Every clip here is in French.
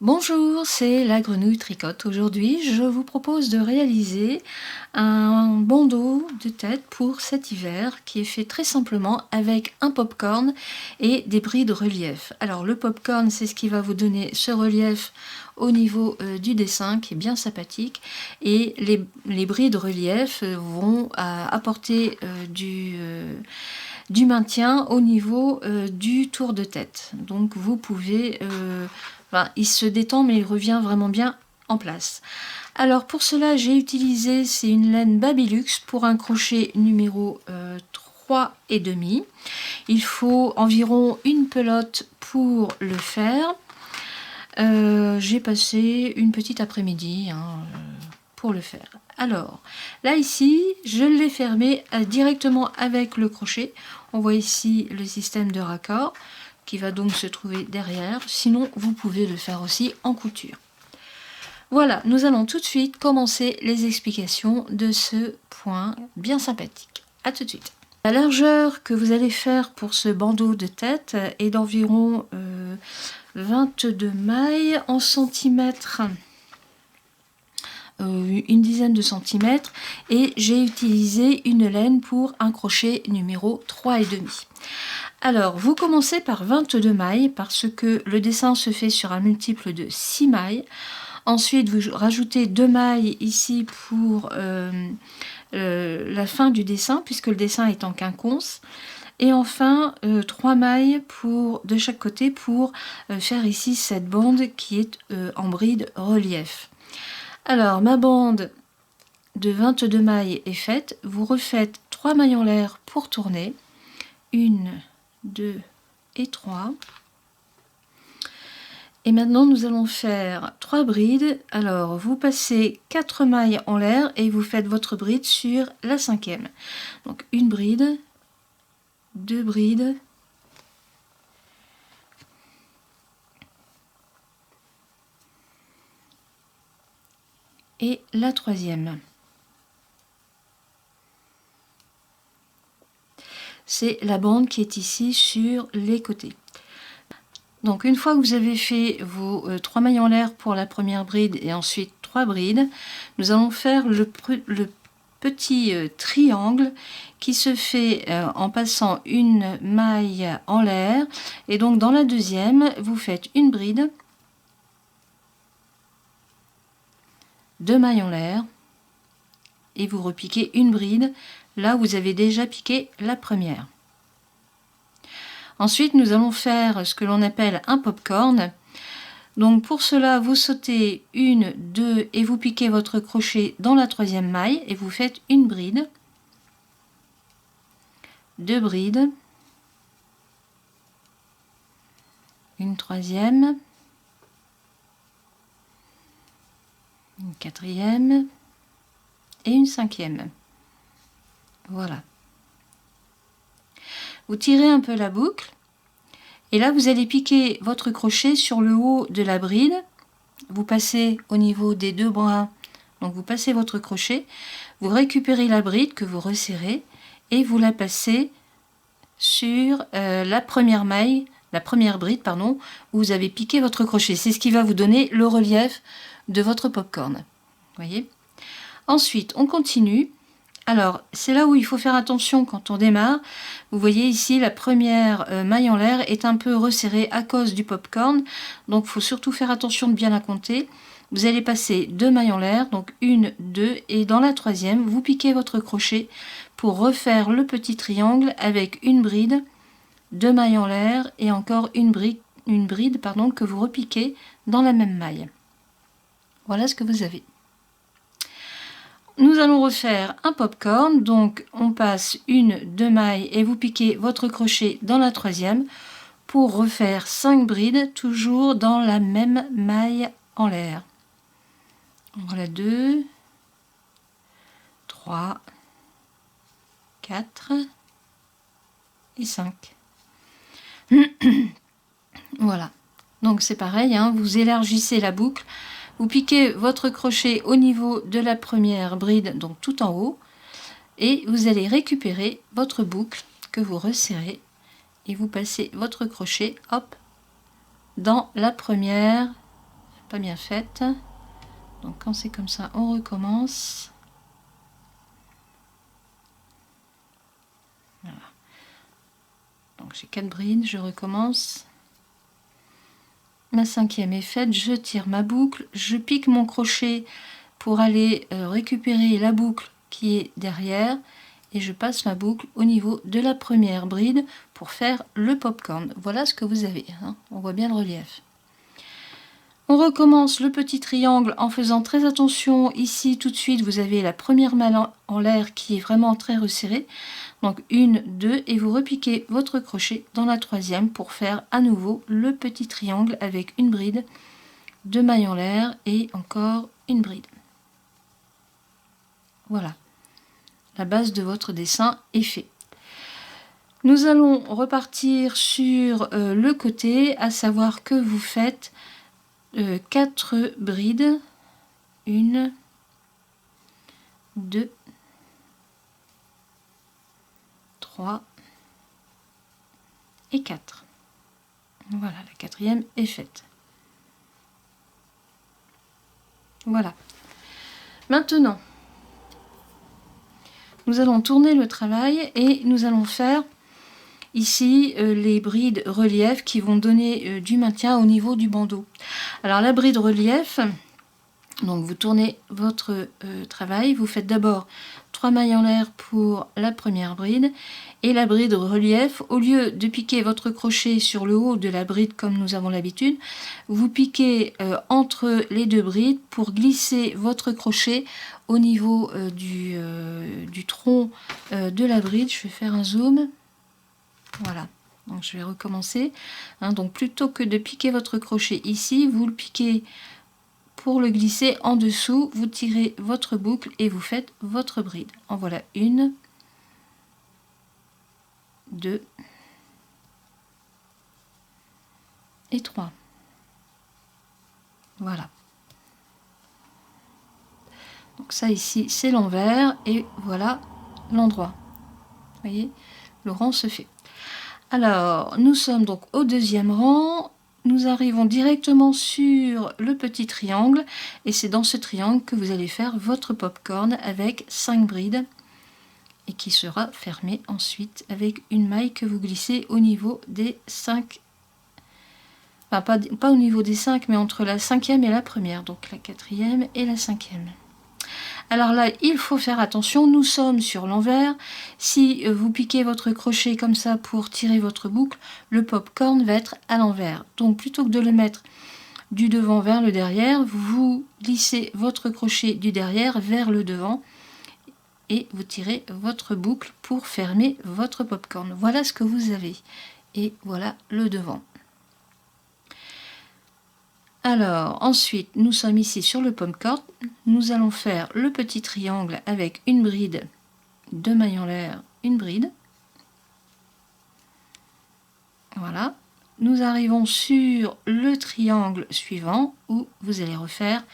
Bonjour, c'est la Grenouille Tricote. Aujourd'hui, je vous propose de réaliser un bandeau de tête pour cet hiver qui est fait très simplement avec un popcorn et des bris de relief. Alors le popcorn, c'est ce qui va vous donner ce relief au niveau du dessin qui est bien sympathique, et les bris de relief vont apporter du maintien au niveau du tour de tête. Donc vous pouvez... il se détend mais il revient vraiment bien en place. Alors pour cela j'ai utilisé, c'est une laine Babylux pour un crochet numéro 3,5. Il faut environ une pelote pour le faire. J'ai passé une petite après-midi pour le faire. Alors là ici je l'ai fermé directement avec le crochet. On voit ici le système de raccord qui va donc se trouver derrière. Sinon vous pouvez le faire aussi en couture. Voilà, nous allons tout de suite commencer les explications de ce point bien sympathique. A tout de suite. La largeur que vous allez faire pour ce bandeau de tête est d'environ 22 mailles en centimètres, une dizaine de centimètres, et j'ai utilisé une laine pour un crochet numéro 3,5. Alors vous commencez par 22 mailles parce que le dessin se fait sur un multiple de 6 mailles. Ensuite vous rajoutez 2 mailles ici pour la fin du dessin puisque le dessin est en quinconce. Et enfin 3 mailles de chaque côté pour faire ici cette bande qui est en bride relief. Alors ma bande de 22 mailles est faite. Vous refaites 3 mailles en l'air pour tourner. 1, 2 et 3. Et maintenant nous allons faire 3 brides. Alors vous passez 4 mailles en l'air et vous faites votre bride sur la 5e. Donc une bride, 2 brides, et la 3e. C'est la bande qui est ici sur les côtés. Donc une fois que vous avez fait vos 3 mailles en l'air pour la première bride et ensuite 3 brides, nous allons faire le petit triangle qui se fait en passant une maille en l'air, et donc dans la deuxième vous faites une bride, 2 mailles en l'air et vous repiquez une bride là où vous avez déjà piqué la première. Ensuite, nous allons faire ce que l'on appelle un popcorn. Donc pour cela, vous sautez 1, 2 et vous piquez votre crochet dans la 3e maille et vous faites une bride, 2 brides, une 3e, une 4e et une 5e. Voilà. Vous tirez un peu la boucle et là vous allez piquer votre crochet sur le haut de la bride. Vous passez au niveau des 2 brins, donc vous passez votre crochet, vous récupérez la bride que vous resserrez et vous la passez sur la première bride où vous avez piqué votre crochet. C'est ce qui va vous donner le relief de votre popcorn. Voyez. Ensuite on continue. Alors, c'est là où il faut faire attention quand on démarre. Vous voyez ici, la première maille en l'air est un peu resserrée à cause du popcorn. Donc, il faut surtout faire attention de bien la compter. Vous allez passer 2 mailles en l'air, donc 1, 2, et dans la 3e, vous piquez votre crochet pour refaire le petit triangle avec une bride, 2 mailles en l'air et encore une bride que vous repiquez dans la même maille. Voilà ce que vous avez. Nous allons refaire un popcorn, donc on passe 1, 2 mailles et vous piquez votre crochet dans la 3e pour refaire 5 brides, toujours dans la même maille en l'air. Voilà 2, 3, 4 et 5. Voilà, donc c'est pareil, vous élargissez la boucle. Vous piquez votre crochet au niveau de la première bride, donc tout en haut, et vous allez récupérer votre boucle que vous resserrez et vous passez votre crochet, hop, dans la première pas bien faite. Donc quand c'est comme ça, on recommence. Voilà. Donc j'ai 4 brides, je recommence. Ma 5e est faite, je tire ma boucle, je pique mon crochet pour aller récupérer la boucle qui est derrière et je passe ma boucle au niveau de la première bride pour faire le popcorn. Voilà ce que vous avez, hein. On voit bien le relief. On recommence le petit triangle en faisant très attention. Ici, tout de suite, vous avez la première malle en l'air qui est vraiment très resserrée. Donc, 1, 2, et vous repiquez votre crochet dans la 3e pour faire à nouveau le petit triangle avec une bride, 2 mailles en l'air et encore une bride. Voilà, la base de votre dessin est faite. Nous allons repartir sur le côté, à savoir que vous faites 4 brides, 1, 2, 3 et 4. Voilà, la 4e est faite. Voilà. Maintenant, nous allons tourner le travail et nous allons faire ici les brides relief qui vont donner du maintien au niveau du bandeau. Alors la bride relief, donc vous tournez votre travail, vous faites d'abord 3 mailles en l'air pour la première bride et la bride relief, au lieu de piquer votre crochet sur le haut de la bride comme nous avons l'habitude, vous piquez entre les 2 brides pour glisser votre crochet au niveau du tronc de la bride. Je vais faire un zoom. Voilà, donc je vais recommencer. Hein, donc plutôt que de piquer votre crochet ici, vous le piquez pour le glisser en dessous, vous tirez votre boucle et vous faites votre bride. En voilà 1, 2 et 3. Voilà. Donc ça ici, c'est l'envers et voilà l'endroit. Vous voyez, le rang se fait. Alors, nous sommes donc au 2e rang. Nous arrivons directement sur le petit triangle et c'est dans ce triangle que vous allez faire votre popcorn avec 5 brides et qui sera fermé ensuite avec une maille que vous glissez au niveau des 5, enfin pas au niveau des 5 mais entre la 5e et la première, donc la 4e et la 5e. Alors là, il faut faire attention, nous sommes sur l'envers. Si vous piquez votre crochet comme ça pour tirer votre boucle, le popcorn va être à l'envers. Donc plutôt que de le mettre du devant vers le derrière, vous glissez votre crochet du derrière vers le devant et vous tirez votre boucle pour fermer votre popcorn. Voilà ce que vous avez. Et voilà le devant. Alors, ensuite, nous sommes ici sur le popcorn. Nous allons faire le petit triangle avec une bride, 2 mailles en l'air, une bride. Voilà. Nous arrivons sur le triangle suivant où vous allez refaire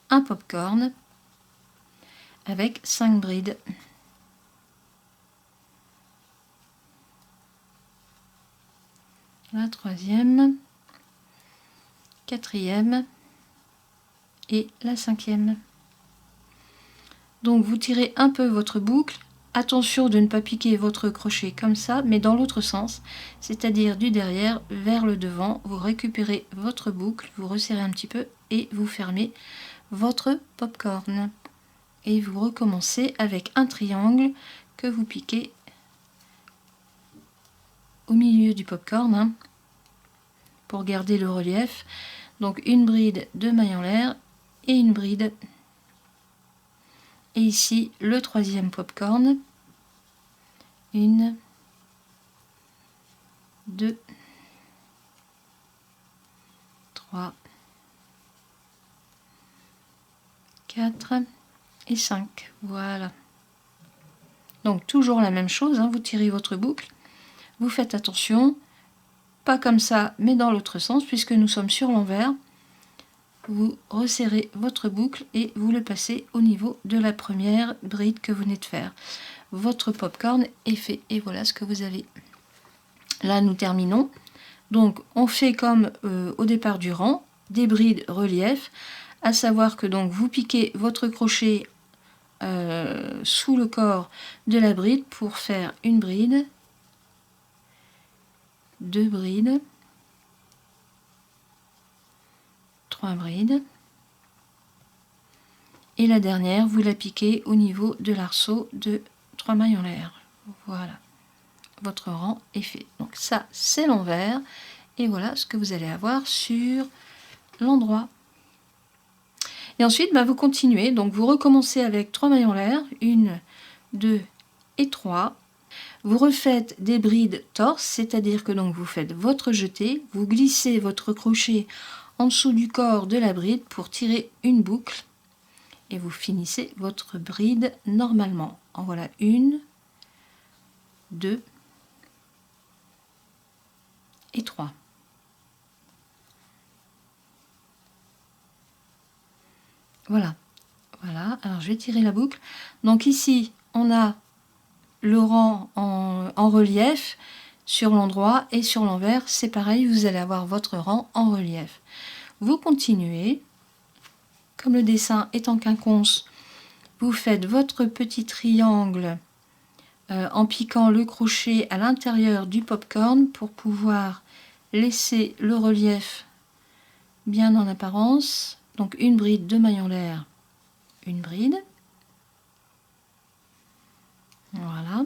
un popcorn avec 5 brides. La 3e. 4e et la 5e. Donc vous tirez un peu votre boucle. Attention de ne pas piquer votre crochet comme ça, mais dans l'autre sens, c'est-à-dire du derrière vers le devant. Vous récupérez votre boucle, vous resserrez un petit peu et vous fermez votre popcorn. Et vous recommencez avec un triangle que vous piquez au milieu du popcorn, hein, pour garder le relief. Donc une bride, 2 mailles en l'air et une bride. Et ici le 3e popcorn. 1, 2, 3, 4 et 5. Voilà. Donc toujours la même chose, hein, vous tirez votre boucle. Vous faites attention. Pas comme ça, mais dans l'autre sens, puisque nous sommes sur l'envers. Vous resserrez votre boucle et vous le passez au niveau de la première bride que vous venez de faire. Votre popcorn est fait et voilà ce que vous avez. Là, nous terminons. Donc, on fait comme au départ du rang. des brides relief, à savoir que donc vous piquez votre crochet sous le corps de la bride pour faire une bride, 2 brides, 3 brides, et la dernière vous la piquez au niveau de l'arceau de 3 mailles en l'air. Voilà, votre rang est fait. Donc ça c'est l'envers, et voilà ce que vous allez avoir sur l'endroit. Et ensuite vous continuez, donc vous recommencez avec 3 mailles en l'air, 1, 2 et 3. Vous refaites des brides torse, c'est-à-dire que donc vous faites votre jeté, vous glissez votre crochet en dessous du corps de la bride pour tirer une boucle et vous finissez votre bride normalement. En voilà 1, 2 et 3. Voilà, voilà. Alors je vais tirer la boucle. Donc ici on a le rang en relief sur l'endroit, et sur l'envers c'est pareil, vous allez avoir votre rang en relief. Vous continuez, comme le dessin est en quinconce, vous faites votre petit triangle en piquant le crochet à l'intérieur du popcorn pour pouvoir laisser le relief bien en apparence. Donc une bride, 2 mailles en l'air, une bride, voilà.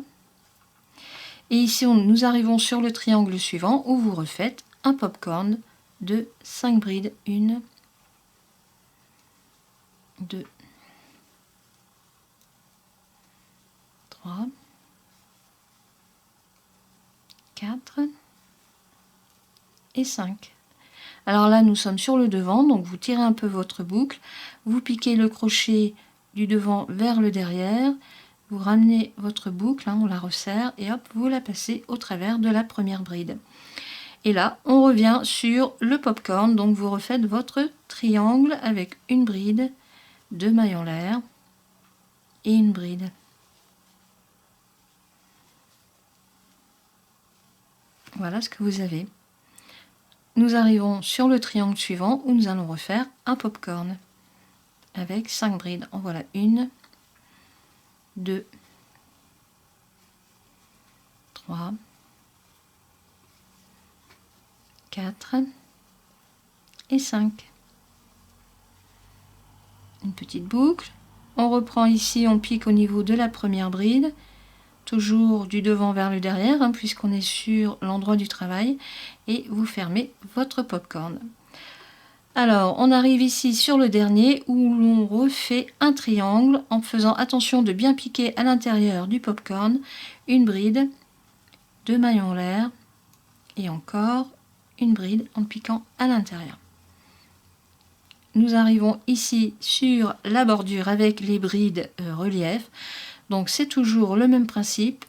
Et ici nous arrivons sur le triangle suivant où vous refaites un popcorn de 5 brides, 1, 2, 3, 4 et 5. Alors là nous sommes sur le devant, donc vous tirez un peu votre boucle, vous piquez le crochet du devant vers le derrière, vous ramenez votre boucle, on la resserre et hop, vous la passez au travers de la première bride. Et là on revient sur le popcorn, donc vous refaites votre triangle avec une bride, 2 mailles en l'air et une bride. Voilà ce que vous avez. Nous arrivons sur le triangle suivant où nous allons refaire un popcorn avec 5 brides. En voilà 1, 2, 3, 4 et 5. Une petite boucle. On reprend ici, on pique au niveau de la première bride, toujours du devant vers le derrière, puisqu'on est sur l'endroit du travail, et vous fermez votre popcorn. Alors, on arrive ici sur le dernier où l'on refait un triangle en faisant attention de bien piquer à l'intérieur du popcorn, une bride, 2 mailles en l'air et encore une bride en piquant à l'intérieur. Nous arrivons ici sur la bordure avec les brides relief. Donc c'est toujours le même principe.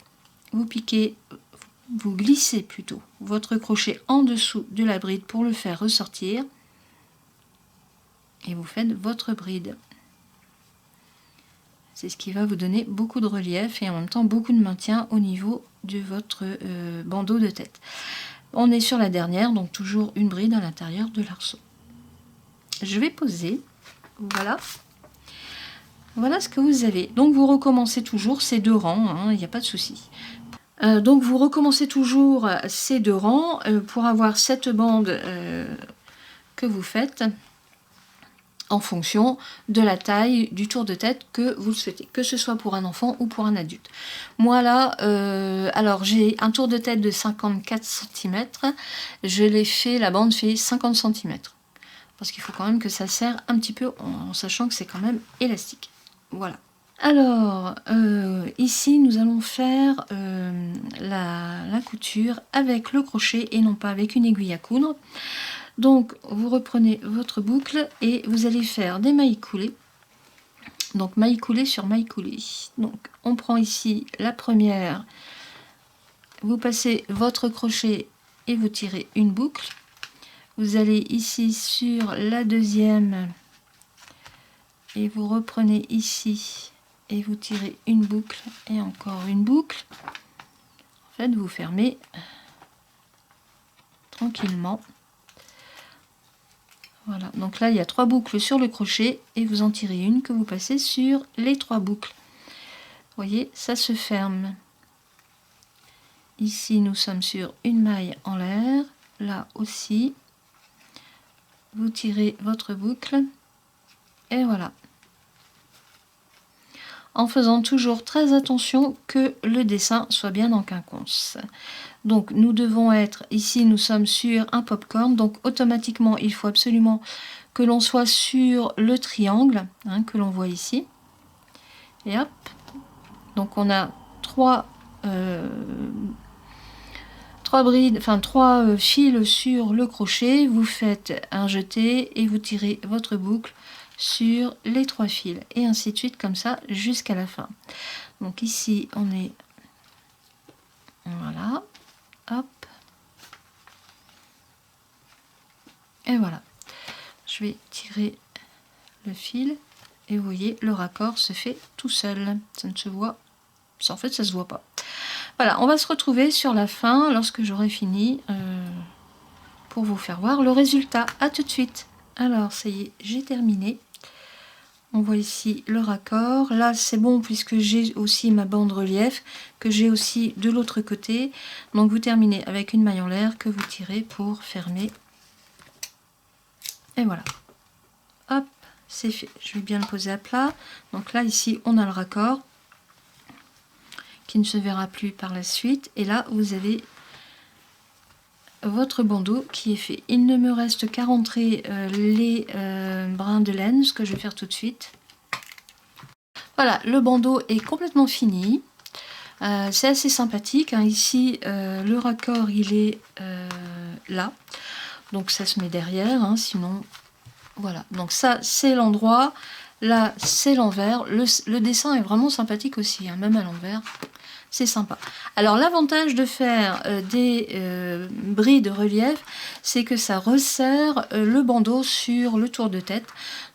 Vous piquez, vous glissez plutôt votre crochet en dessous de la bride pour le faire ressortir. Et vous faites votre bride. C'est ce qui va vous donner beaucoup de relief et en même temps beaucoup de maintien au niveau de votre bandeau de tête. On est sur la dernière, donc toujours une bride à l'intérieur de l'arceau. Je vais poser, voilà. Voilà ce que vous avez. Donc vous recommencez toujours ces 2 rangs, il n'y a pas de souci. Donc vous recommencez toujours ces 2 rangs pour avoir cette bande que vous faites en fonction de la taille du tour de tête que vous souhaitez, que ce soit pour un enfant ou pour un adulte. Moi là, alors j'ai un tour de tête de 54 cm, je l'ai fait, la bande fait 50 cm. Parce qu'il faut quand même que ça serre un petit peu en sachant que c'est quand même élastique. Voilà. Alors, ici nous allons faire la couture avec le crochet et non pas avec une aiguille à coudre. Donc vous reprenez votre boucle et vous allez faire des mailles coulées. Donc maille coulée sur maille coulée. Donc on prend ici la première, vous passez votre crochet et vous tirez une boucle. Vous allez ici sur la deuxième et vous reprenez ici et vous tirez une boucle et encore une boucle. En fait, vous fermez tranquillement Voilà, donc là il y a 3 boucles sur le crochet et vous en tirez une que vous passez sur les 3 boucles. Vous voyez, ça se ferme. Ici nous sommes sur une maille en l'air, là aussi. Vous tirez votre boucle et voilà. En faisant toujours très attention que le dessin soit bien en quinconce. Donc nous devons être, ici nous sommes sur un popcorn, donc automatiquement il faut absolument que l'on soit sur le triangle, hein, que l'on voit ici. Et hop, donc on a 3 brides, enfin 3 fils sur le crochet, vous faites un jeté et vous tirez votre boucle sur les 3 fils et ainsi de suite comme ça jusqu'à la fin. Donc ici on est, voilà, hop, et voilà. Je vais tirer le fil et vous voyez le raccord se fait tout seul, ça ne se voit, en fait ça se voit pas. Voilà, on va se retrouver sur la fin lorsque j'aurai fini pour vous faire voir le résultat. À tout de suite. Alors ça y est, j'ai terminé. On voit ici le raccord. Là c'est bon puisque j'ai aussi ma bande relief que j'ai aussi de l'autre côté. Donc vous terminez avec une maille en l'air que vous tirez pour fermer. Et voilà. Hop, c'est fait. Je vais bien le poser à plat. Donc là ici on a le raccord qui ne se verra plus par la suite. Et là vous avez votre bandeau qui est fait. Il ne me reste qu'à rentrer les brins de laine, ce que je vais faire tout de suite. Voilà, le bandeau est complètement fini. C'est assez sympathique, hein. Ici le raccord il est là, donc ça se met derrière, hein, sinon voilà, donc ça c'est l'endroit, là c'est l'envers. Le dessin est vraiment sympathique aussi, hein, même à l'envers. C'est sympa. Alors l'avantage de faire des bris de relief, c'est que ça resserre le bandeau sur le tour de tête.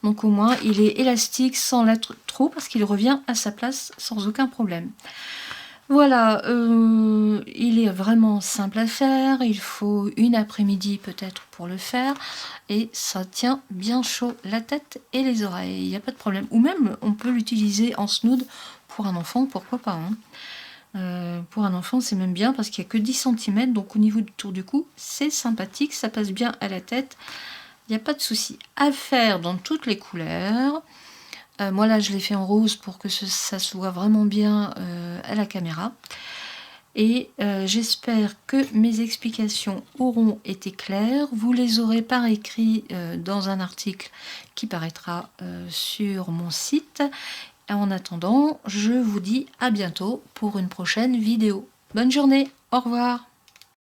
Donc au moins il est élastique sans l'être trop parce qu'il revient à sa place sans aucun problème. Voilà, il est vraiment simple à faire. Il faut une après-midi peut-être pour le faire. Et ça tient bien chaud la tête et les oreilles. Il n'y a pas de problème. Ou même on peut l'utiliser en snood pour un enfant, pourquoi pas, hein. Pour un enfant c'est même bien parce qu'il n'y a que 10 cm, donc au niveau du tour du cou c'est sympathique, ça passe bien à la tête, il n'y a pas de souci. À faire dans toutes les couleurs. Moi là je l'ai fait en rose pour que ça se voit vraiment bien à la caméra. Et j'espère que mes explications auront été claires. Vous les aurez par écrit dans un article qui paraîtra sur mon site. En attendant, je vous dis à bientôt pour une prochaine vidéo. Bonne journée, au revoir.